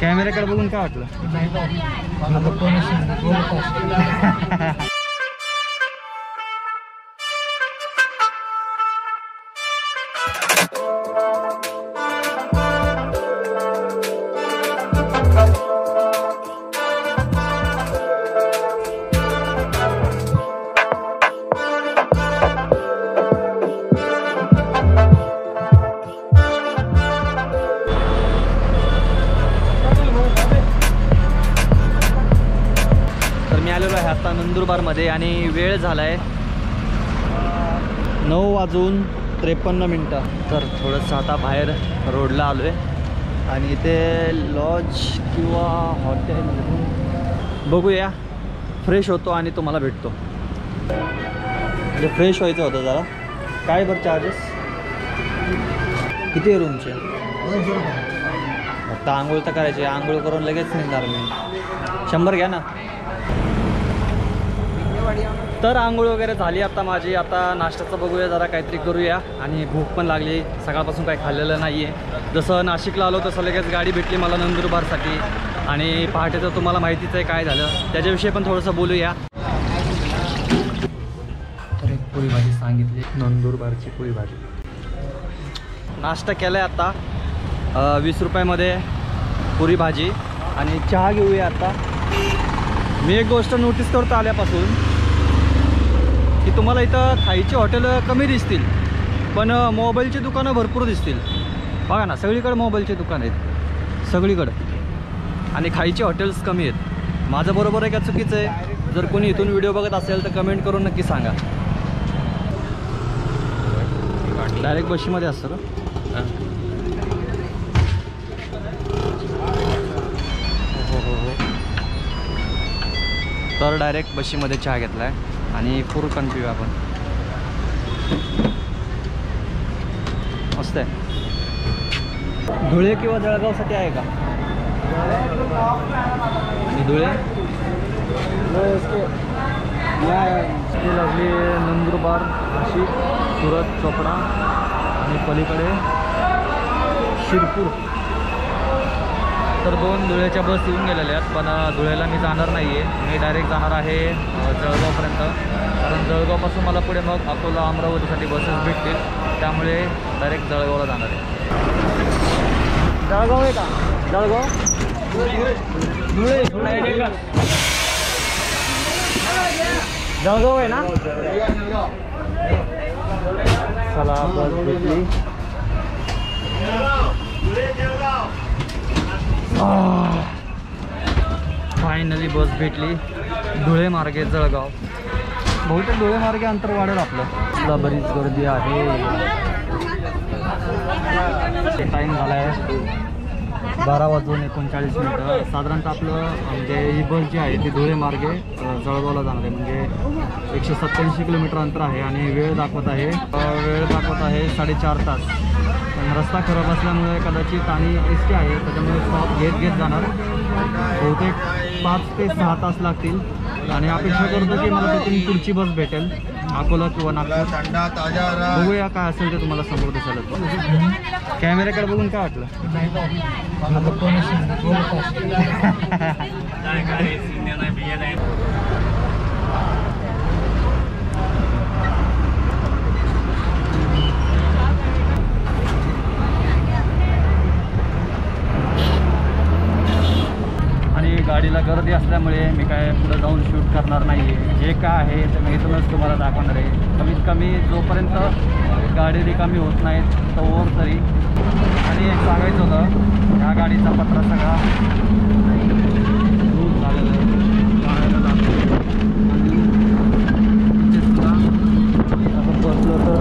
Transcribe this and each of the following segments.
कॅमेऱ्याकडे बघून काय वाटलं? आता नंदुरबारमध्ये आणि वेळ झालाय 9:53. तर थोडंसं आता बाहेर रोडला आलोय आणि इथे लॉज किंवा हॉटेल बघूया. फ्रेश होतो आणि तुम्हाला भेटतो. म्हणजे फ्रेश व्हायचं होतं जरा. काय बरं चार्जेस किती आहे रूमचे? आता आंघोळ तर करायची. आंघोळ करून लगेच निघणार मी. 100 घ्या ना. तर आंघोळ वगैरे झाली आता माझी. आता नाश्त्याचं बघूया जरा, काहीतरी करूया. आणि भूक पण लागली. सकाळपासून काही खाल्लेलं नाही आहे. जसं नाशिकला आलो तसं लगेच गाडी भेटली मला नंदुरबारसाठी. आणि पहाटेचं तुम्हाला माहितीच आहे काय झालं, त्याच्याविषयी पण थोडंसं बोलूया. तर एक पोळी भाजी सांगितली, नंदुरबारची पोळी भाजी. नाश्ता केला आहे आता 20 रुपयामध्ये पुरी भाजी आणि चहा घेऊया. आता मी एक गोष्ट नोटीस करतो आल्यापासून की तुम्हाला इथं खायची हॉटेलं कमी दिसतील, पण मोबाईलची दुकानं भरपूर दिसतील. बघा ना, सगळीकडे मोबाईलचे दुकान आहेत सगळीकडे, आणि खायची हॉटेल्स कमी आहेत. माझं बरोबर आहे का चुकीचं आहे? जर कोणी इथून व्हिडिओ बघत असेल तर कमेंट करून नक्की सांगा. डायरेक्ट बशीमध्ये असतं का? तर डायरेक्ट बशीमध्ये चहा घेतला आहे आणि फुरकन पिऊया आपण. मस्त आहे. धुळे किंवा जळगावसाठी आहे का? आणि धुळे लागली नंदुरबार, नाशिक, सुरत, चोपडा आणि पलीकडे शिरपूर. तर 2 धुळ्याच्या बस येऊन गेलेल्या आहेत, पण धुळ्याला मी जाणार नाही आहे. मी डायरेक्ट जाणार आहे जळगावपर्यंत, कारण जळगावपासून मला पुढे मग अकोला, अमरावतीसाठी बसेस भेटतील. त्यामुळे डायरेक्ट जळगावला जाणार आहे. जळगाव आहे का? जळगाव धुळे जळगाव आहे ना? चला बस भेटली. फायनली बस भेटली. धुळे मार्गे जळगाव. बहुतेक धुळे मार्गे अंतर वाढेल आपलं. बरीच गर्दी आहे. टाईम झाला आहे 12:39. साधारणतः आपलं म्हणजे ही बस जी आहे ती धुळे मार्गे जळगावला जाणार आहे. म्हणजे 187 किलोमीटर अंतर आहे आणि वेळ दाखवत आहे 4.5 तास. पण रस्ता खराब असल्यामुळे कदाचित आणि एस टी आहे त्याच्यामुळे स्टॉप घेत जाणार. बहुतेक 5 ते 6 तास लागतील. आणि अपेक्षा करतो की मला तिथून पुढची बस भेटेल अकोला किंवा नागपूर. बघूया काय असेल ते तुम्हाला समोर दिसेल. कॅमेऱ्याकडे बघून काय वाटलं? गाडीला गर्दी असल्यामुळे मी काय पुढे जाऊन शूट करणार नाही आहे. जे काय आहे ते मी इथूनच तुम्हाला दाखवणार आहे. कमीत कमी जोपर्यंत गाडी रिकामी होत नाहीत तोवर तरी. आणि एक सांगायचं होतं, ह्या गाडीचा पत्रा सगळा लूज झालेला आपण बसलो तर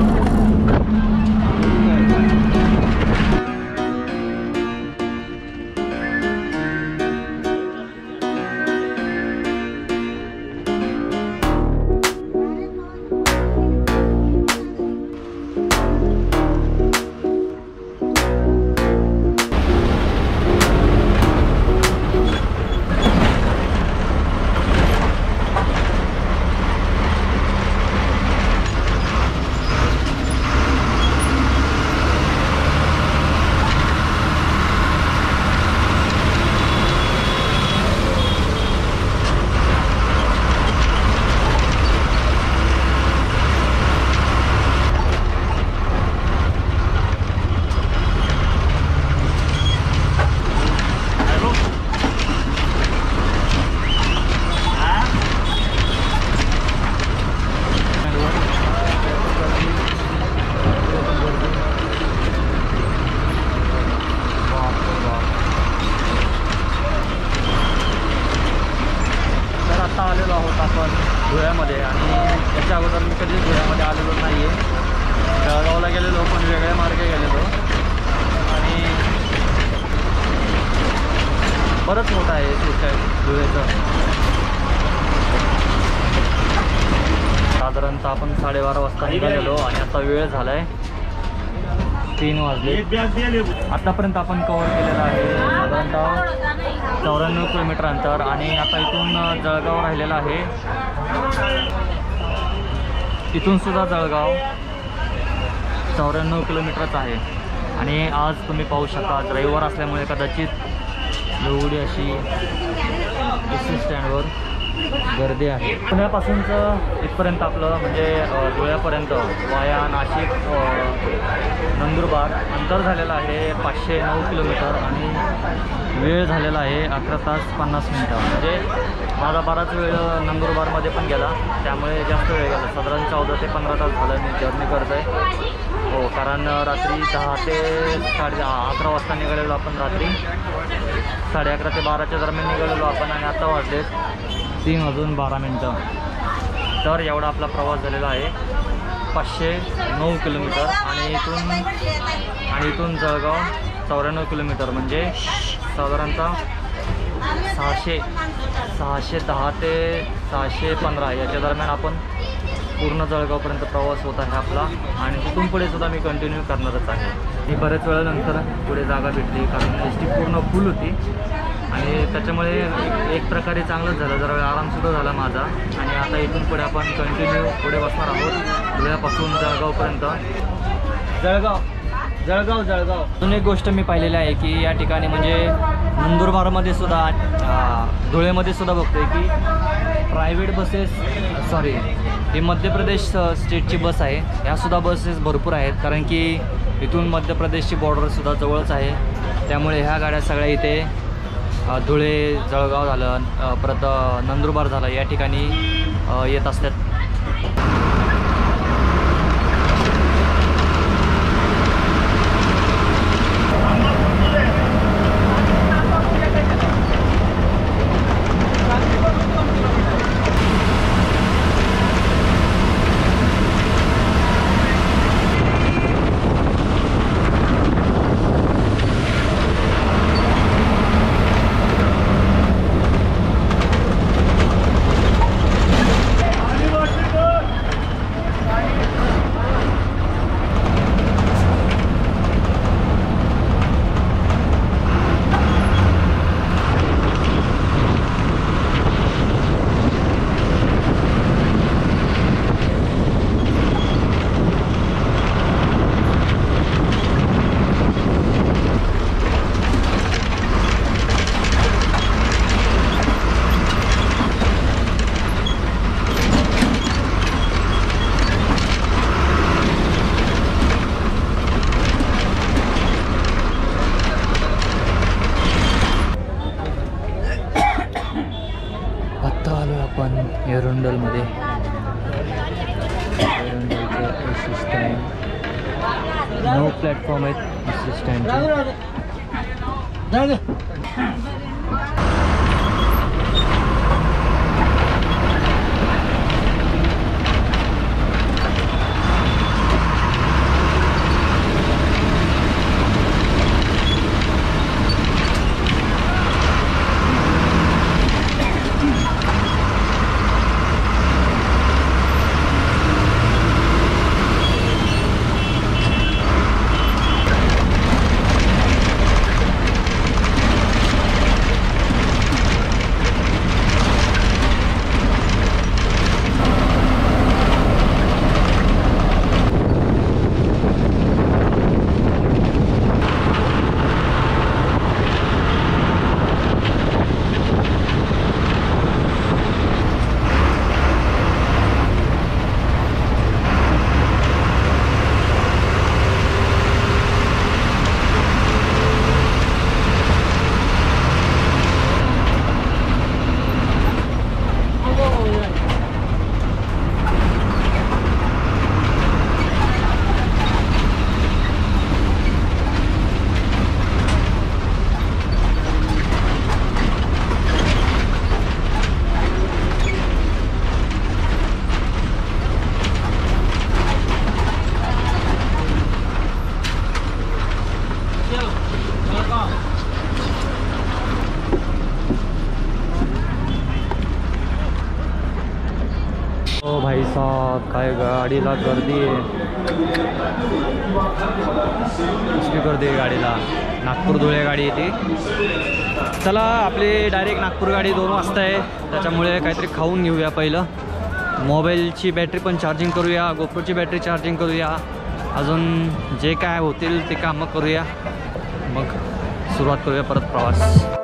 बरंच मोठं आहे धुळेचं. साधारणतः आपण 12:30 वाजता निघालेलो आणि आता वेळ झाला आहे 3 वाजले. आतापर्यंत आपण कव्हर केलेलं आहे साधारणतः 94 किलोमीटर अंतर आणि आता इथून जळगाव राहिलेलं आहे. इथून सुद्धा जळगाव 94 किलोमीटरच आहे. आणि आज तुम्ही पाहू शकता रविवार असल्यामुळे कदाचित एवढी अशी एस टी स्टँडवर गर्दी आहे. पुण्यापासूनचं इथपर्यंत आपलं म्हणजे धुळ्यापर्यंत वाया नाशिक नंदुरबार अंतर झालेलं आहे 509 किलोमीटर आणि वेळ झालेला आहे 11 तास 50 मिनटं. म्हणजे माझा बराच वेळ नंदुरबारमध्ये पण गेला, त्यामुळे जास्त वेळ गेला. साधारण 14 ते 15 तास झालं मी जर्नी करत आहे. हो, कारण रात्री 10 ते 11 वाजता निघालेलो आपण. रात्री 11:30 ते 12च्या दरम्यान निघालेलो आपण आणि आता वाजलेत 3:12. तर एवढा आपला प्रवास झालेला आहे 509 किलोमीटर आणि इथून जळगाव 94 किलोमीटर म्हणजे साधारणतः 610 ते 615 याच्या दरम्यान आपण पूर्ण जळगावपर्यंत प्रवास होत आहे आपला. आणि तिथून पुढे सुद्धा मी कंटिन्यू करणारच आहे. मी बऱ्याच वेळानंतर पुढे जागा भेटली कारण एस टी पूर्ण फुल होती आणि त्याच्यामुळे एक प्रकारे चांगलंच झालं, जरा वेळ आरामसुद्धा झाला माझा. आणि आता इथून पुढे आपण कंटिन्यू पुढे बसणार आहोत धुळ्यापासून जळगावपर्यंत. जळगाव अजून एक गोष्ट मी पाहिलेली आहे की या ठिकाणी म्हणजे नंदुरबारमध्ये सुद्धा धुळेमध्ये सुद्धा बघतोय की प्रायव्हेट बसेस ही मध्य प्रदेश स्टेटची बस आहे. ह्यासुद्धा बसेस भरपूर आहेत कारण की इथून मध्य प्रदेशची बॉर्डरसुद्धा जवळच आहे. त्यामुळे ह्या गाड्या सगळ्या इथे धुळे जळगाव झालं परत नंदुरबार झालं या ठिकाणी येत असतात. एरंडलमध्ये एरंडलचे एस टी स्टँड 9 प्लॅटफॉर्म आहेत एस टी स्टँडचे. साहब काय गाडीला गर्दी आहे, कसली गर्दी आहे गाडीला. नागपूर धुळे गाडी येते. चला आपली डायरेक्ट नागपूर गाडी 2 वाजता आहे, त्याच्यामुळे काहीतरी खाऊन घेऊया. पहिलं मोबाईलची बॅटरी पण चार्जिंग करूया, गोप्रोची बॅटरी चार्जिंग करूया, अजून जे काय होतील ते कामं करूया, मग सुरुवात करूया परत प्रवास.